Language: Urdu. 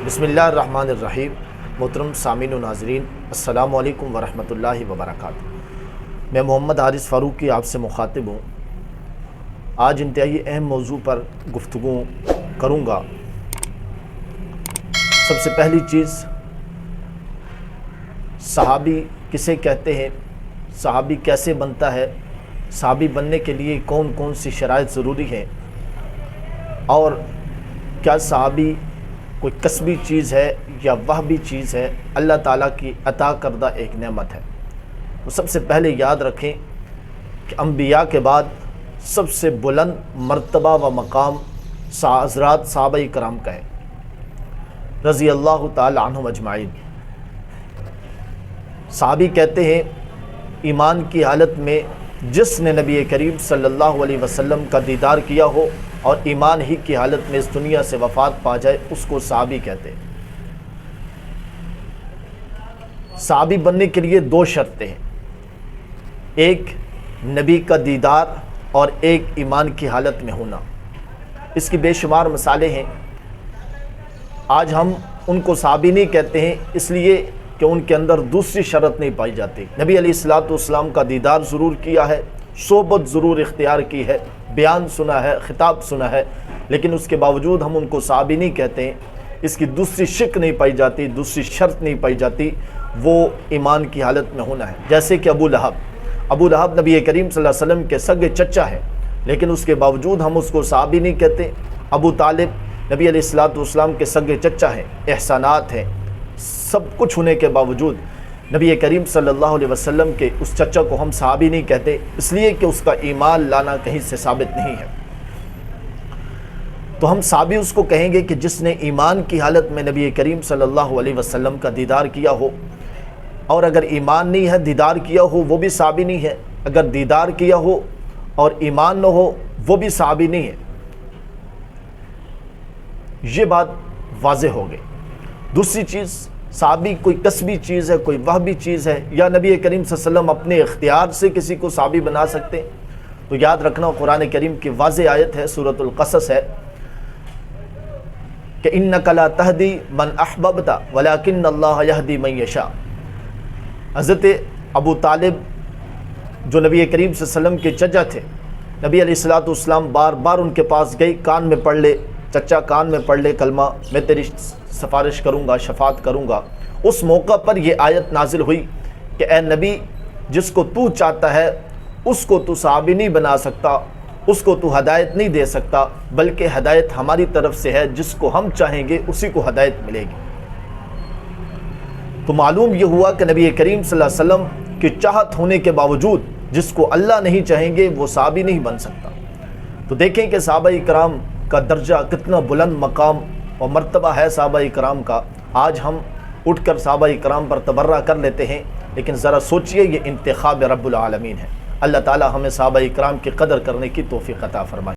بسم اللہ الرحمن الرحیم۔ محترم سامعین و ناظرین، السلام علیکم ورحمۃ اللہ وبرکاتہ۔ میں محمد حارث فاروقی آپ سے مخاطب ہوں۔ آج انتہائی اہم موضوع پر گفتگو کروں گا۔ سب سے پہلی چیز، صحابی کسے کہتے ہیں، صحابی کیسے بنتا ہے، صحابی بننے کے لیے کون کون سی شرائط ضروری ہیں، اور کیا صحابی کوئی کسبی چیز ہے یا وہبی چیز ہے، اللہ تعالیٰ کی عطا کردہ ایک نعمت ہے۔ تو سب سے پہلے یاد رکھیں کہ انبیاء کے بعد سب سے بلند مرتبہ و مقام حضرات صحابہ کرام کا ہے، رضی اللہ تعالی عنہم اجمعین۔ صحابی کہتے ہیں ایمان کی حالت میں جس نے نبی کریم صلی اللہ علیہ وسلم کا دیدار کیا ہو اور ایمان ہی کی حالت میں اس دنیا سے وفات پا جائے، اس کو صحابی کہتے ہیں۔ صحابی بننے کے لیے دو شرطیں ہیں، ایک نبی کا دیدار اور ایک ایمان کی حالت میں ہونا۔ اس کی بے شمار مثالیں ہیں۔ آج ہم ان کو صحابی نہیں کہتے ہیں اس لیے کہ ان کے اندر دوسری شرط نہیں پائی جاتی۔ نبی علیہ الصلوۃ والسلام کا دیدار ضرور کیا ہے، صحبت ضرور اختیار کی ہے، بیان سنا ہے، خطاب سنا ہے، لیکن اس کے باوجود ہم ان کو صحابی نہیں کہتے ہیں۔ اس کی دوسری شک نہیں پائی جاتی، دوسری شرط نہیں پائی جاتی، وہ ایمان کی حالت میں ہونا ہے۔ جیسے کہ ابو لہب نبی کریم صلی اللہ علیہ وسلم کے سگے چچا ہے، لیکن اس کے باوجود ہم اس کو صحابی نہیں کہتے۔ ابو طالب نبی علیہ الصلوۃ والسلام کے سگے چچا ہیں، احسانات ہیں، سب کچھ ہونے کے باوجود نبی کریم صلی اللہ علیہ وسلم کے اس چچا کو ہم صحابی نہیں کہتے، اس لیے کہ اس کا ایمان لانا کہیں سے ثابت نہیں ہے۔ تو ہم صحابی اس کو کہیں گے کہ جس نے ایمان کی حالت میں نبی کریم صلی اللہ علیہ وسلم کا دیدار کیا ہو، اور اگر ایمان نہیں ہے دیدار کیا ہو وہ بھی صحابی نہیں ہے، اگر دیدار کیا ہو اور ایمان نہ ہو وہ بھی صحابی نہیں ہے۔ یہ بات واضح ہو گئی۔ دوسری چیز، صحابی کوئی کسبی چیز ہے، کوئی وہبی چیز ہے، یا نبی کریم صلی اللہ علیہ وسلم اپنے اختیار سے کسی کو صحابی بنا سکتے ہیں؟ تو یاد رکھنا قرآن کریم کی واضح آیت ہے، سورۃ القصص ہے کہ اِنَّكَ لَا تَهْدِي مَنْ أَحْبَبْتَ وَلَكِنَّ اللَّهَ يَهْدِي مَنْ يَشَاءُ۔ حضرت ابو طالب جو نبی کریم صلی اللہ علیہ وسلم کے چچا تھے، نبی علیہ الصلوۃ والسلام بار بار ان کے پاس گئی، کان میں پڑھ لے چچا، کان میں پڑھ لے کلمہ، میں تیری سفارش کروں گا، شفاعت کروں گا۔ اس موقع پر یہ آیت نازل ہوئی کہ اے نبی، جس کو تو چاہتا ہے اس کو تو صحابی نہیں بنا سکتا، اس کو تو ہدایت نہیں دے سکتا، بلکہ ہدایت ہماری طرف سے ہے، جس کو ہم چاہیں گے اسی کو ہدایت ملے گی۔ تو معلوم یہ ہوا کہ نبی کریم صلی اللہ علیہ وسلم کی چاہت ہونے کے باوجود جس کو اللہ نہیں چاہیں گے وہ صحابی نہیں بن سکتا۔ تو دیکھیں کہ صحابہ کرام کا درجہ کتنا بلند مقام اور مرتبہ ہے صحابہ کرام کا۔ آج ہم اٹھ کر صحابہ کرام پر تبرہ کر لیتے ہیں، لیکن ذرا سوچئے یہ انتخاب رب العالمین ہے۔ اللہ تعالی ہمیں صحابہ کرام کی قدر کرنے کی توفیق عطا فرمائے۔